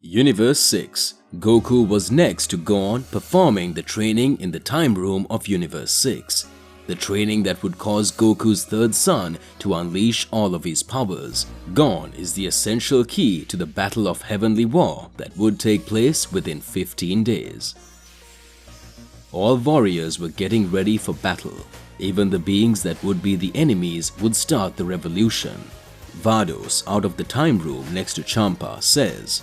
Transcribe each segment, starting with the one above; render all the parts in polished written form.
Universe 6. Goku was next to Gohan performing the training in the time room of Universe 6. The training that would cause Goku's third son to unleash all of his powers. Gohan is the essential key to the Battle of Heavenly War that would take place within 15 days. All warriors were getting ready for battle. Even the beings that would be the enemies would start the revolution. Vados, out of the time room next to Champa, says,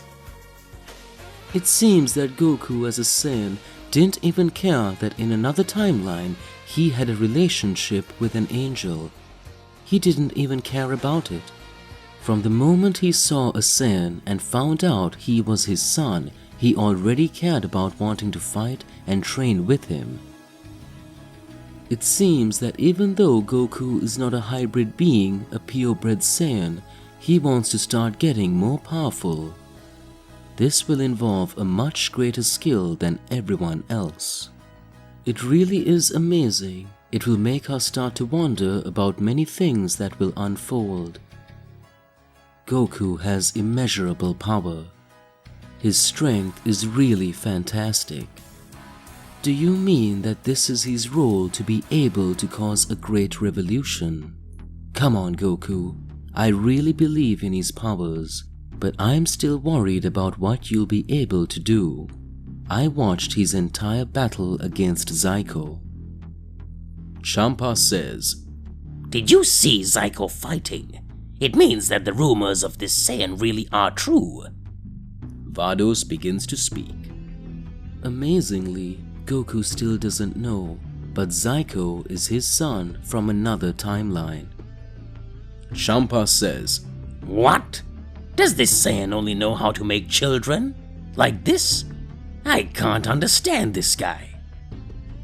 "It seems that Goku as a Saiyan didn't even care that in another timeline he had a relationship with an angel. He didn't even care about it. From the moment he saw a Saiyan and found out he was his son, he already cared about wanting to fight and train with him. It seems that even though Goku is not a hybrid being, a purebred Saiyan, he wants to start getting more powerful. This will involve a much greater skill than everyone else. It really is amazing. It will make us start to wonder about many things that will unfold. Goku has immeasurable power. His strength is really fantastic. Do you mean that this is his role to be able to cause a great revolution? Come on, Goku. I really believe in his powers, but I'm still worried about what you'll be able to do. I watched his entire battle against Zyko." Champa says, "Did you see Zyko fighting? It means that the rumors of this Saiyan really are true." Vados begins to speak. Amazingly, Goku still doesn't know, but Zyko is his son from another timeline. Champa says, "What? Does this Saiyan only know how to make children? Like this? I can't understand this guy."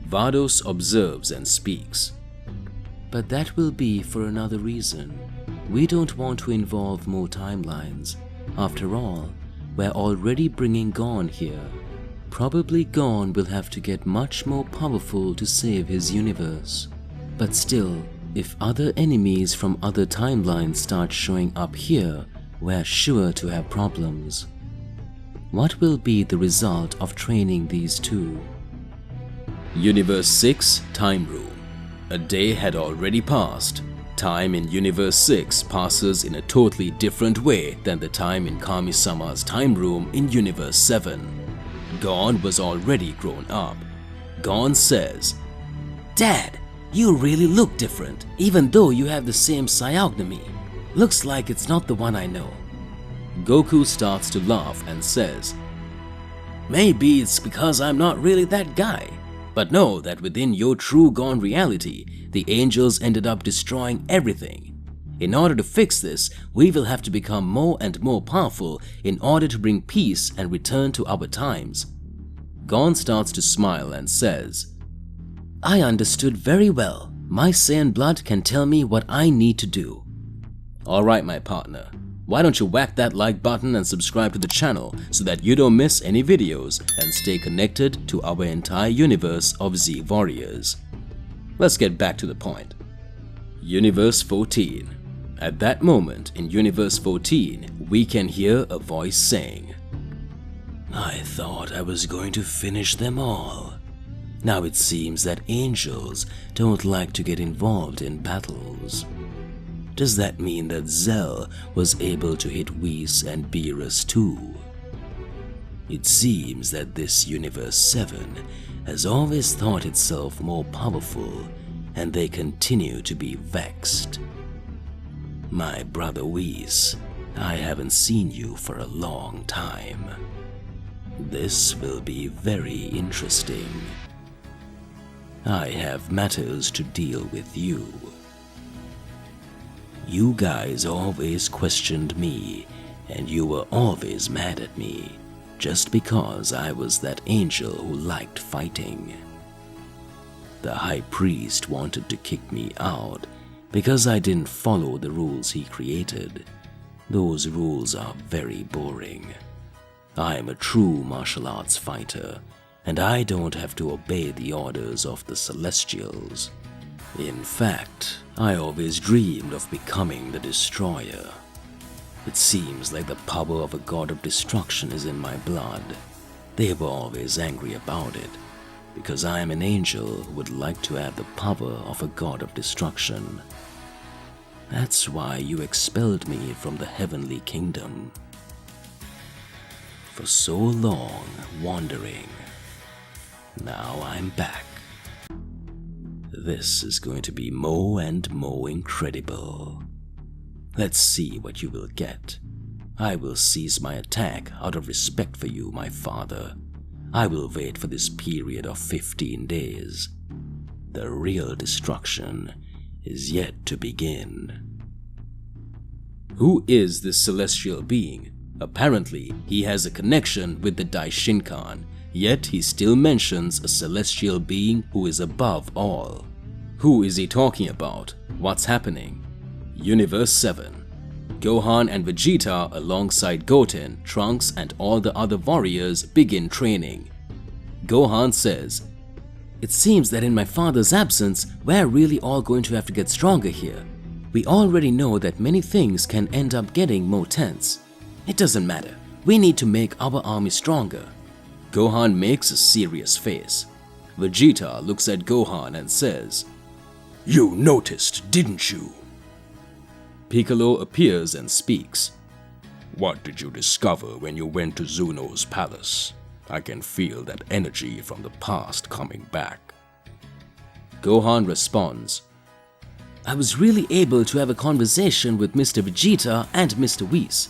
Vados observes and speaks. But that will be for another reason. We don't want to involve more timelines. After all, we're already bringing Gohan here. Probably Gohan will have to get much more powerful to save his universe. But still, if other enemies from other timelines start showing up here, we're sure to have problems. What will be the result of training these two? Universe 6 Time Room. A day had already passed. Time in Universe 6 passes in a totally different way than the time in Kami-sama's time room in Universe 7. Gohan was already grown up. Gohan says, "Dad, you really look different, even though you have the same physiognomy. Looks like it's not the one I know." Goku starts to laugh and says, "Maybe it's because I'm not really that guy. But know that within your true Gohan reality, the angels ended up destroying everything. In order to fix this, we will have to become more and more powerful in order to bring peace and return to our times." Gohan starts to smile and says, "I understood very well. My Saiyan blood can tell me what I need to do." "Alright, my partner. Why don't you whack that like button and subscribe to the channel so that you don't miss any videos and stay connected to our entire universe of Z Warriors." Let's get back to the point. Universe 14. At that moment in Universe 14, we can hear a voice saying, "I thought I was going to finish them all. Now it seems that angels don't like to get involved in battles. Does that mean that Zell was able to hit Whis and Beerus too? It seems that this Universe 7 has always thought itself more powerful, and they continue to be vexed. My brother Whis, I haven't seen you for a long time. This will be very interesting. I have matters to deal with you. You guys always questioned me, and you were always mad at me, just because I was that angel who liked fighting. The High Priest wanted to kick me out because I didn't follow the rules he created. Those rules are very boring. I am a true martial arts fighter, and I don't have to obey the orders of the Celestials. In fact, I always dreamed of becoming the Destroyer. It seems like the power of a god of destruction is in my blood. They were always angry about it, because I am an angel who would like to have the power of a god of destruction. That's why you expelled me from the heavenly kingdom. For so long, wandering. Now I'm back. This is going to be more and more incredible. Let's see what you will get. I will cease my attack out of respect for you, my father. I will wait for this period of 15 days. The real destruction is yet to begin. Who is this celestial being? Apparently, he has a connection with the Daishinkan, yet he still mentions a celestial being who is above all. Who is he talking about? What's happening? Universe 7. Gohan and Vegeta alongside Goten, Trunks and all the other warriors begin training. Gohan says, "It seems that in my father's absence, we're really all going to have to get stronger here. We already know that many things can end up getting more tense. It doesn't matter. We need to make our army stronger." Gohan makes a serious face. Vegeta looks at Gohan and says, "You noticed, didn't you?" Piccolo appears and speaks. "What did you discover when you went to Zuno's palace? I can feel that energy from the past coming back." Gohan responds, "I was really able to have a conversation with Mr. Vegeta and Mr. Whis.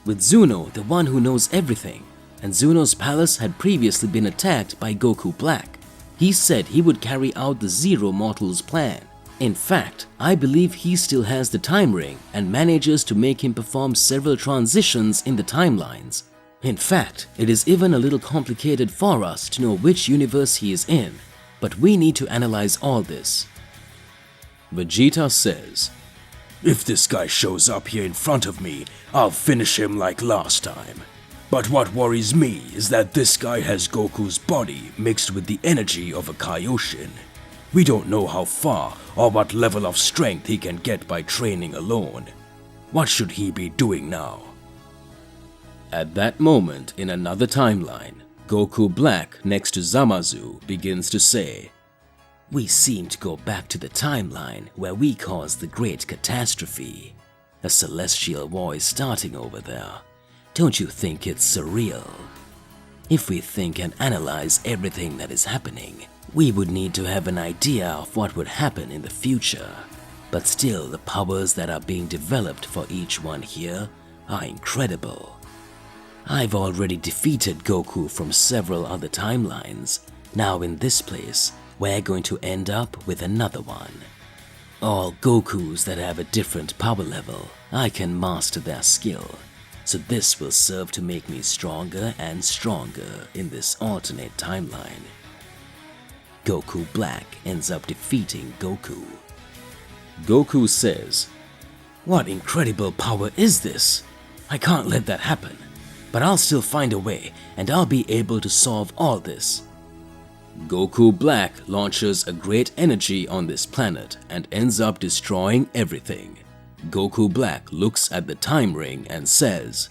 With Zuno, the one who knows everything, and Zuno's palace had previously been attacked by Goku Black. He said he would carry out the Zero Mortals plan. In fact, I believe he still has the time ring and manages to make him perform several transitions in the timelines. In fact, it is even a little complicated for us to know which universe he is in, but we need to analyze all this." Vegeta says, "If this guy shows up here in front of me, I'll finish him like last time. But what worries me is that this guy has Goku's body mixed with the energy of a Kaioshin. We don't know how far or what level of strength he can get by training alone. What should he be doing now?" At that moment, in another timeline, Goku Black next to Zamasu begins to say, "We seem to go back to the timeline where we caused the great catastrophe. A celestial war is starting over there. Don't you think it's surreal? If we think and analyze everything that is happening, we would need to have an idea of what would happen in the future. But still, the powers that are being developed for each one here are incredible. I've already defeated Goku from several other timelines. Now in this place, we're going to end up with another one. All Gokus that have a different power level, I can master their skill. So this will serve to make me stronger and stronger in this alternate timeline. Goku Black ends up defeating Goku." Goku says, "What incredible power is this? I can't let that happen. But I'll still find a way, and I'll be able to solve all this." Goku Black launches a great energy on this planet and ends up destroying everything. Goku Black looks at the time ring and says,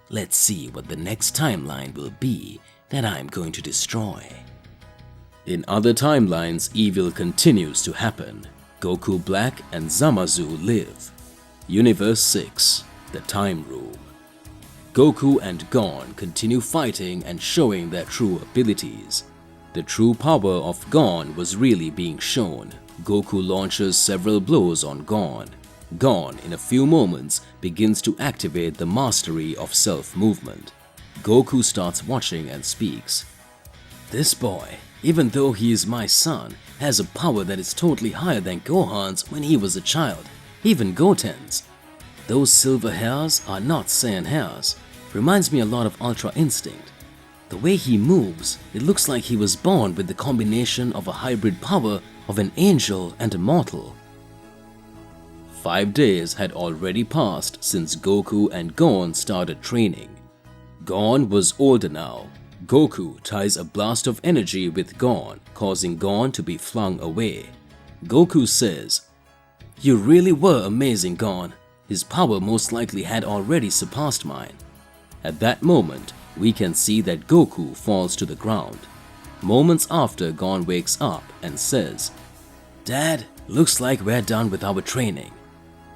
"Let's see what the next timeline will be that I'm going to destroy." In other timelines, evil continues to happen. Goku Black and Zamasu live. Universe 6, the Time Room. Goku and Gon continue fighting and showing their true abilities. The true power of Gon was really being shown. Goku launches several blows on Gon. Gon, in a few moments, begins to activate the mastery of self-movement. Goku starts watching and speaks. "This boy, even though he is my son, has a power that is totally higher than Gohan's when he was a child, even Goten's. Those silver hairs are not Saiyan hairs. Reminds me a lot of Ultra Instinct. The way he moves, it looks like he was born with the combination of a hybrid power of an angel and a mortal." 5 days had already passed since Goku and Gon started training. Gon was older now. Goku ties a blast of energy with Gon, causing Gon to be flung away. Goku says, "You really were amazing, Gon. His power most likely had already surpassed mine. At that moment, we can see that Goku falls to the ground. Moments after, Gon wakes up and says, "Dad, looks like we're done with our training."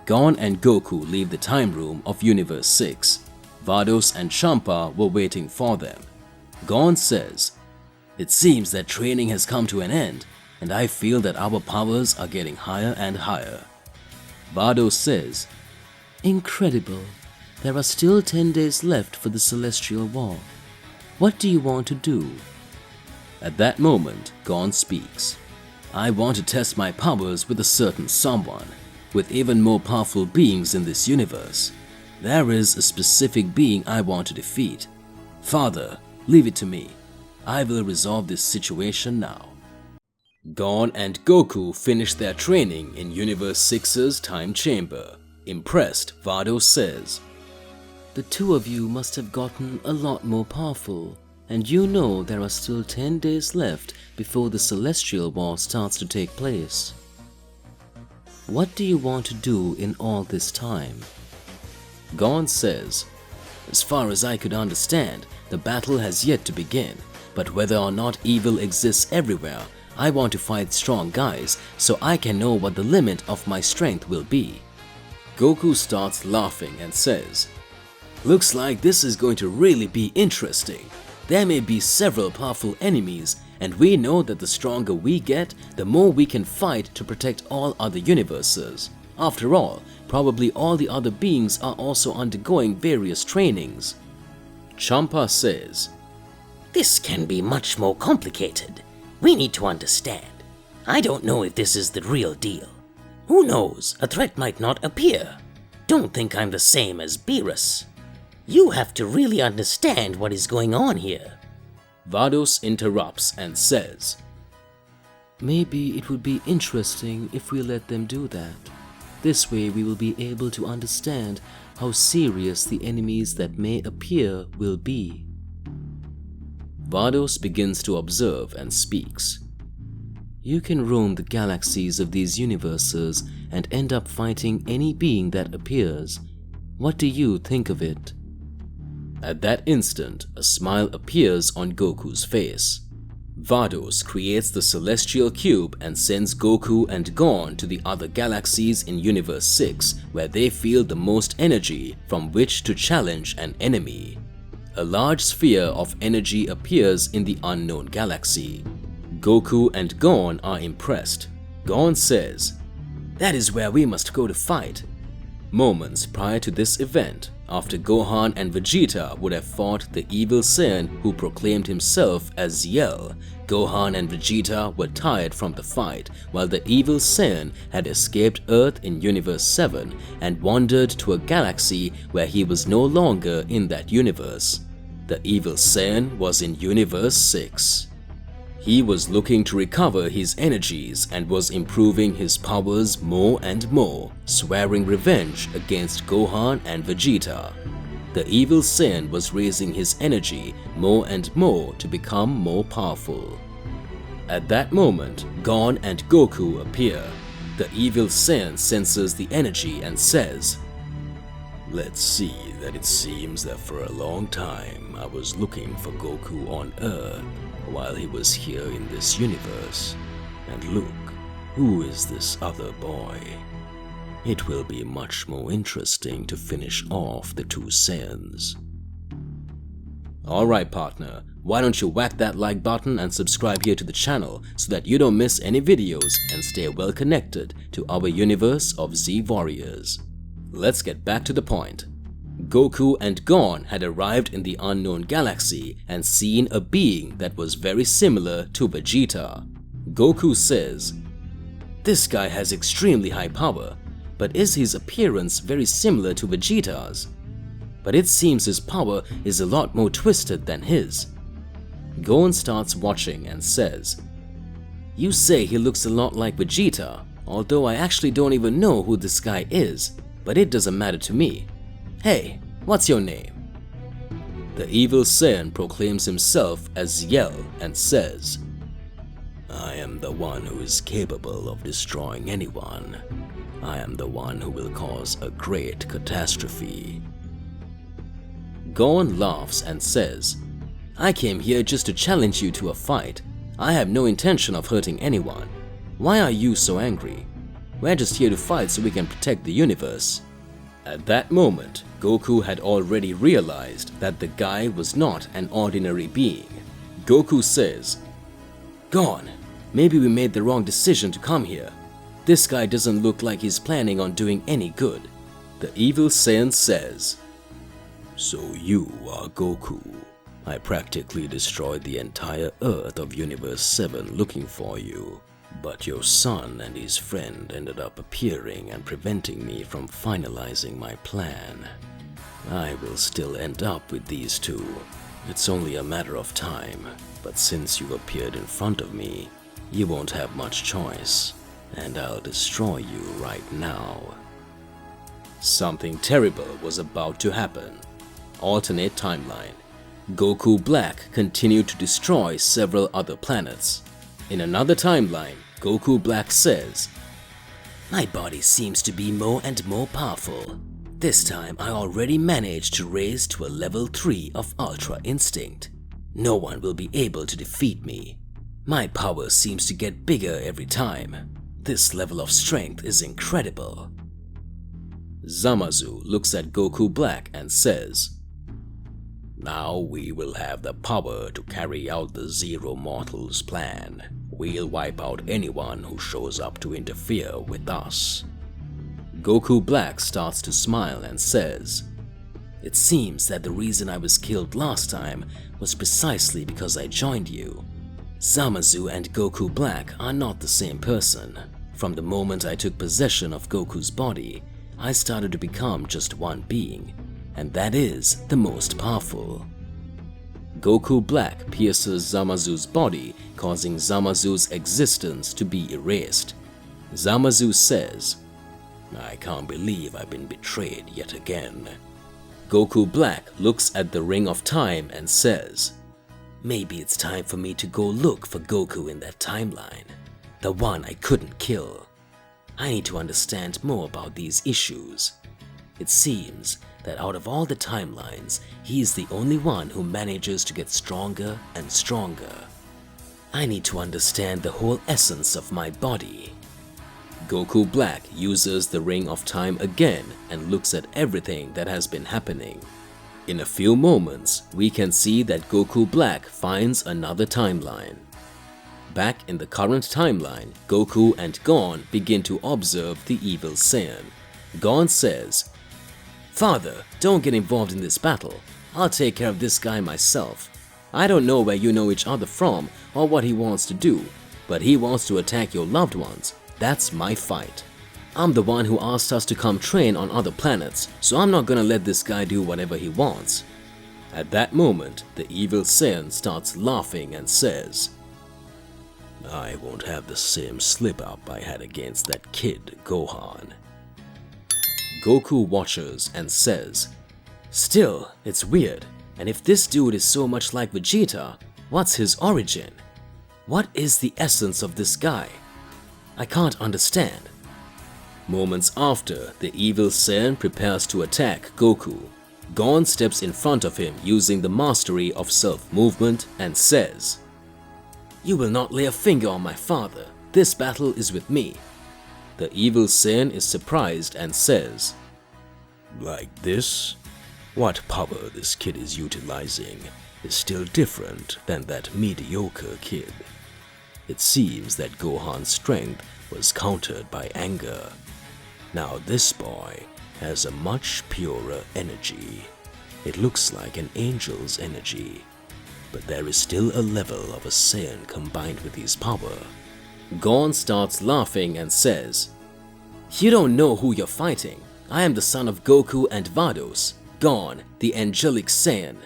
Gon and Goku leave the time room of Universe 6. Vados and Champa were waiting for them. Gon says, "It seems that training has come to an end, and I feel that our powers are getting higher and higher." Vados says, Incredible. There are still 10 days left for the Celestial War. What do you want to do? At that moment, Gon speaks. "I want to test my powers with a certain someone, with even more powerful beings in this universe. There is a specific being I want to defeat. Father, leave it to me. I will resolve this situation now." Gon and Goku finish their training in Universe 6's time chamber. Impressed, Vados says, The two of you must have gotten a lot more powerful, and you know there are still 10 days left before the Celestial War starts to take place. What do you want to do in all this time? Gon says, "As far as I could understand, the battle has yet to begin, but whether or not evil exists everywhere, I want to fight strong guys so I can know what the limit of my strength will be." Goku starts laughing and says, "Looks like this is going to really be interesting. There may be several powerful enemies, and we know that the stronger we get, the more we can fight to protect all other universes. After all, probably all the other beings are also undergoing various trainings." Champa says, This can be much more complicated. We need to understand. I don't know if this is the real deal. Who knows, a threat might not appear. Don't think I'm the same as Beerus. You have to really understand what is going on here. Vados interrupts and says, Maybe it would be interesting if we let them do that. This way we will be able to understand how serious the enemies that may appear will be. Vados begins to observe and speaks. You can roam the galaxies of these universes and end up fighting any being that appears. What do you think of it? At that instant, a smile appears on Goku's face. Vados creates the Celestial Cube and sends Goku and Gon to the other galaxies in Universe 6, where they feel the most energy from which to challenge an enemy. A large sphere of energy appears in the unknown galaxy. Goku and Gon are impressed. Gon says, "That is where we must go to fight." Moments prior to this event, after Gohan and Vegeta would have fought the evil Saiyan who proclaimed himself as Yell, Gohan and Vegeta were tired from the fight, while the evil Saiyan had escaped Earth in Universe 7 and wandered to a galaxy where he was no longer in that universe. The evil Saiyan was in Universe 6. He was looking to recover his energies and was improving his powers more and more, swearing revenge against Gohan and Vegeta. The evil Saiyan was raising his energy more and more to become more powerful. At that moment, Gon and Goku appear. The evil Saiyan senses the energy and says, "Let's see that it seems that for a long time I was looking for Goku on Earth while he was here in this universe. And look, who is this other boy? It will be much more interesting to finish off the two Saiyans." Alright partner, why don't you whack that like button and subscribe here to the channel so that you don't miss any videos and stay well connected to our universe of Z Warriors. Let's get back to the point. Goku and Gon had arrived in the unknown galaxy and seen a being that was very similar to Vegeta. Goku says, "This guy has extremely high power, but is his appearance very similar to Vegeta's? But it seems his power is a lot more twisted than his." Gon starts watching and says, "You say he looks a lot like Vegeta, although I actually don't even know who this guy is, but it doesn't matter to me. Hey, what's your name?" The evil Saiyan proclaims himself as Yell and says, "I am the one who is capable of destroying anyone. I am the one who will cause a great catastrophe. Gohan laughs and says, I came here just to challenge you to a fight. I have no intention of hurting anyone. Why are you so angry? We're just here to fight so we can protect the universe. At that moment, Goku had already realized that the guy was not an ordinary being. Goku says, Gohan, maybe we made the wrong decision to come here. This guy doesn't look like he's planning on doing any good. The evil Saiyan says, So you are Goku. I practically destroyed the entire Earth of Universe 7 looking for you. But your son and his friend ended up appearing and preventing me from finalizing my plan. I will still end up with these two. It's only a matter of time, but since you appeared in front of me, you won't have much choice, and I'll destroy you right now. Something terrible was about to happen. Alternate timeline. Goku Black continued to destroy several other planets. In another timeline, Goku Black says, My body seems to be more and more powerful. This time I already managed to raise to a level 3 of Ultra Instinct. No one will be able to defeat me. My power seems to get bigger every time. This level of strength is incredible. Zamasu looks at Goku Black and says, Now we will have the power to carry out the Zero Mortals plan. We'll wipe out anyone who shows up to interfere with us. Goku Black starts to smile and says, It seems that the reason I was killed last time was precisely because I joined you. Zamasu and Goku Black are not the same person. From the moment I took possession of Goku's body, I started to become just one being, and that is the most powerful. Goku Black pierces Zamasu's body, causing Zamasu's existence to be erased. Zamasu says, I can't believe I've been betrayed yet again. Goku Black looks at the Ring of Time and says, Maybe it's time for me to go look for Goku in that timeline, the one I couldn't kill. I need to understand more about these issues. It seems that out of all the timelines, he is the only one who manages to get stronger and stronger. I need to understand the whole essence of my body. Goku Black uses the Ring of Time again and looks at everything that has been happening. In a few moments, we can see that Goku Black finds another timeline. Back in the current timeline, Goku and Gon begin to observe the evil Saiyan. Gon says, Father, don't get involved in this battle. I'll take care of this guy myself. I don't know where you know each other from or what he wants to do, but he wants to attack your loved ones. That's my fight. I'm the one who asked us to come train on other planets, so I'm not gonna let this guy do whatever he wants. At that moment, the evil Saiyan starts laughing and says, I won't have the same slip-up I had against that kid, Gohan. Goku watches and says, Still, it's weird, and if this dude is so much like Vegeta, what's his origin? What is the essence of this guy? I can't understand. Moments after, the evil Saiyan prepares to attack Goku. Gon steps in front of him using the mastery of self-movement and says, You will not lay a finger on my father. This battle is with me. The evil Saiyan is surprised and says, Like this? What power this kid is utilizing is still different than that mediocre kid. It seems that Gohan's strength was countered by anger. Now this boy has a much purer energy. It looks like an angel's energy, but there is still a level of a Saiyan combined with his power. Gon starts laughing and says, You don't know who you're fighting. I am the son of Goku and Vados, Gon, the angelic Saiyan.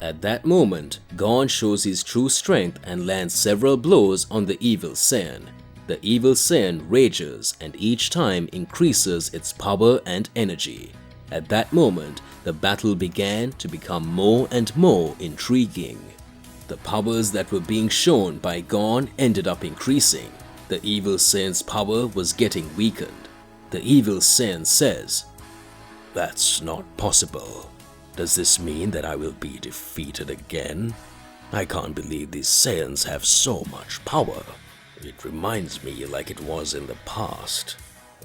At that moment, Gon shows his true strength and lands several blows on the evil Saiyan. The evil Saiyan rages and each time increases its power and energy. At that moment, the battle began to become more and more intriguing. The powers that were being shown by Gon ended up increasing. The evil Saiyan's power was getting weakened. The evil Saiyan says, "That's not possible. Does this mean that I will be defeated again? I can't believe these Saiyans have so much power. It reminds me like it was in the past.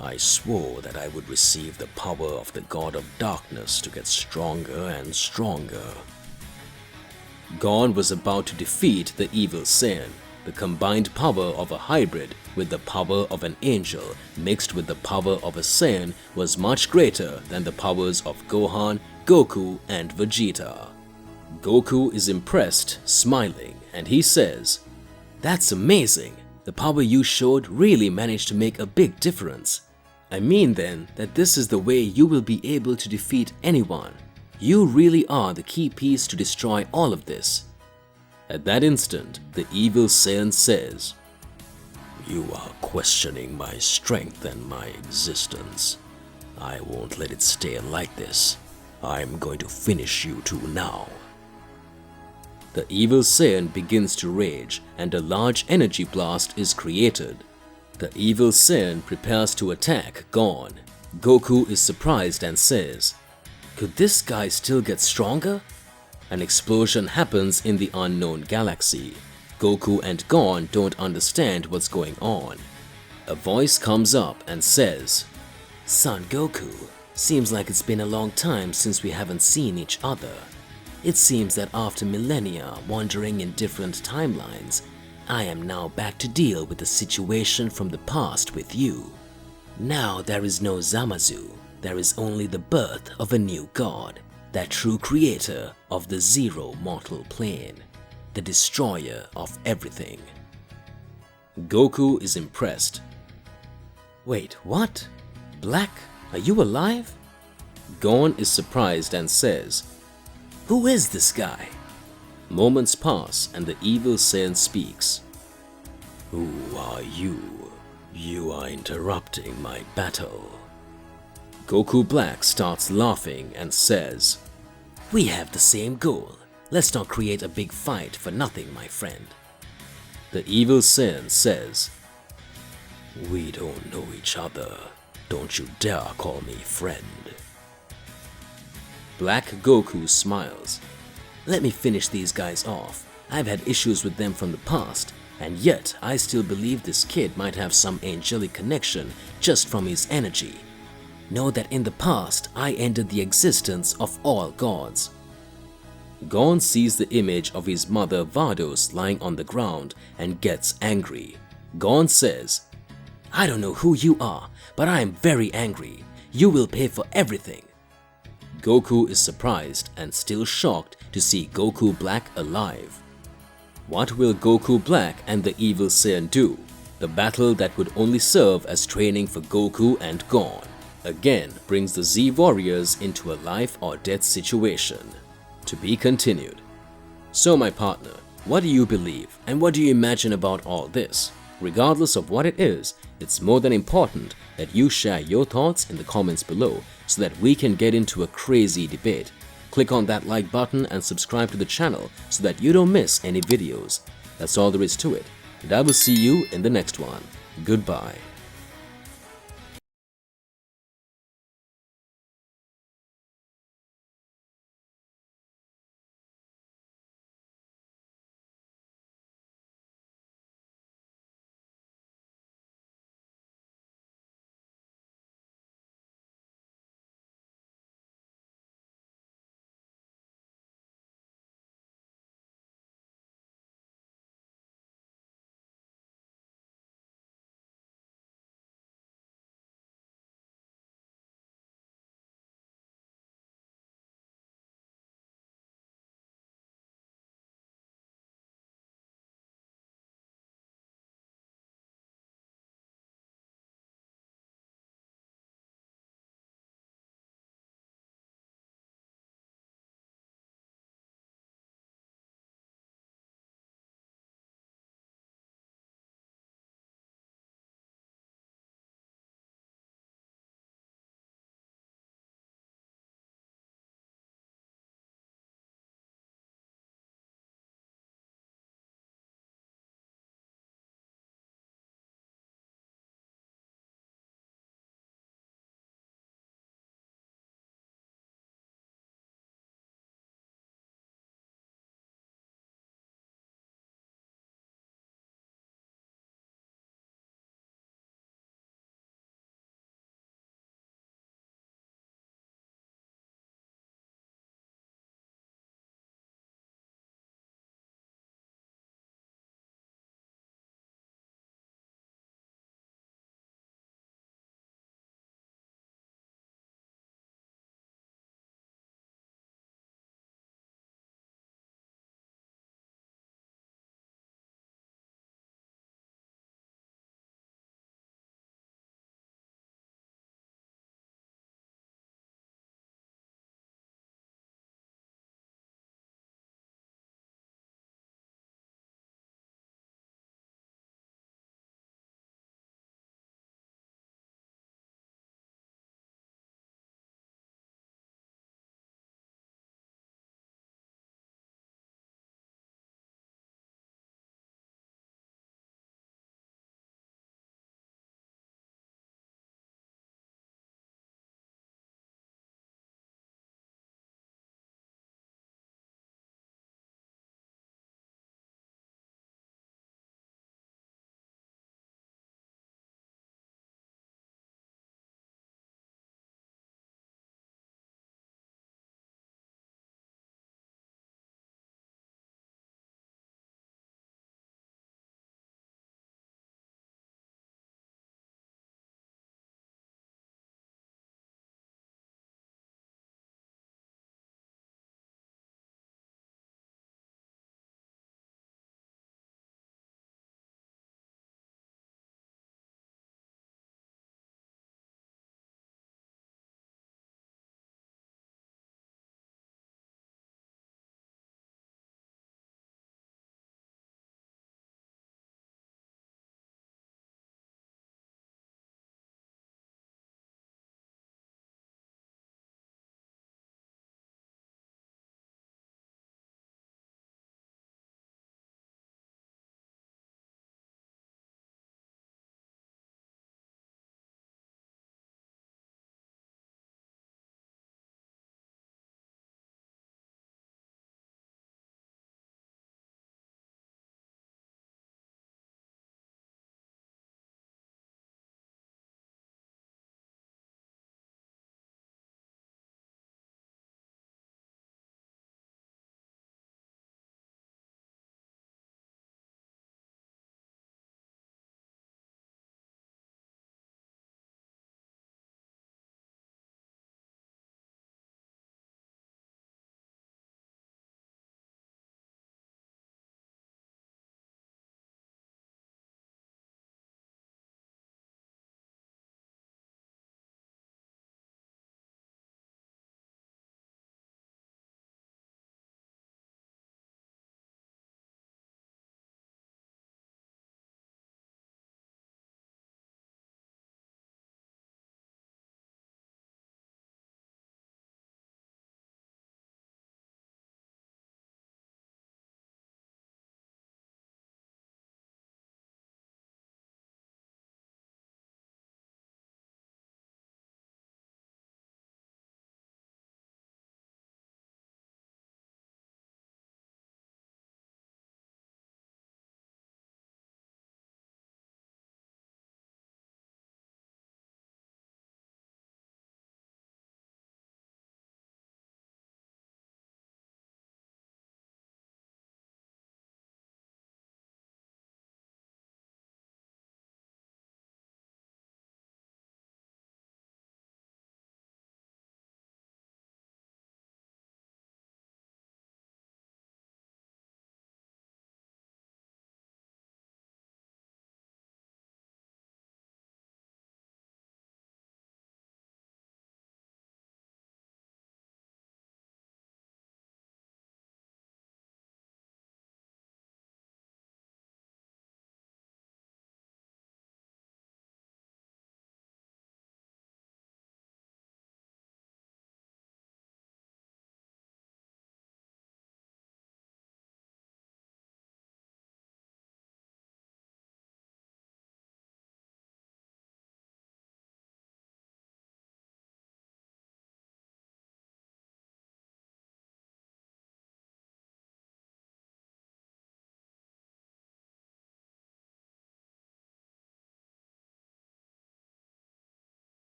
I swore that I would receive the power of the God of Darkness to get stronger and stronger." Gohan was about to defeat the evil Saiyan. The combined power of a hybrid with the power of an angel mixed with the power of a Saiyan was much greater than the powers of Gohan, Goku, and Vegeta. Goku is impressed, smiling, and he says, "That's amazing. The power you showed really managed to make a big difference. I mean then that this is the way you will be able to defeat anyone. You really are the key piece to destroy all of this." At that instant, the evil Saiyan says, "You are questioning my strength and my existence. I won't let it stay like this. I'm going to finish you two now." The evil Saiyan begins to rage and a large energy blast is created. The evil Saiyan prepares to attack Gohan. Goku is surprised and says, "Could this guy still get stronger?" An explosion happens in the unknown galaxy. Goku and Gohan don't understand what's going on. A voice comes up and says, "Son Goku, seems like it's been a long time since we haven't seen each other. It seems that after millennia wandering in different timelines, I am now back to deal with the situation from the past with you. Now there is no Zamasu, there is only the birth of a new god, that true creator of the zero mortal plane, the destroyer of everything." Goku is impressed. "Wait, what? Black, are you alive?" Gohan is surprised and says, "Who is this guy?" Moments pass and the evil Saiyan speaks. "Who are you? You are interrupting my battle." Goku Black starts laughing and says, "We have the same goal. Let's not create a big fight for nothing, my friend." The evil Saiyan says, "We don't know each other. Don't you dare call me friend." Black Goku smiles. "Let me finish these guys off. I've had issues with them from the past, and yet I still believe this kid might have some angelic connection just from his energy. Know that in the past I ended the existence of all gods." Gohan sees the image of his mother Vados lying on the ground and gets angry. Gohan says, "I don't know who you are, but I am very angry. You will pay for everything." Goku is surprised and still shocked to see Goku Black alive. What will Goku Black and the evil Saiyan do? The battle that would only serve as training for Goku and Gohan again brings the Z Warriors into a life or death situation. To be continued. So my partner, what do you believe and what do you imagine about all this? Regardless of what it is, it's more than important that you share your thoughts in the comments below so that we can get into a crazy debate. Click on that like button and subscribe to the channel so that you don't miss any videos. That's all there is to it, and I will see you in the next one. Goodbye.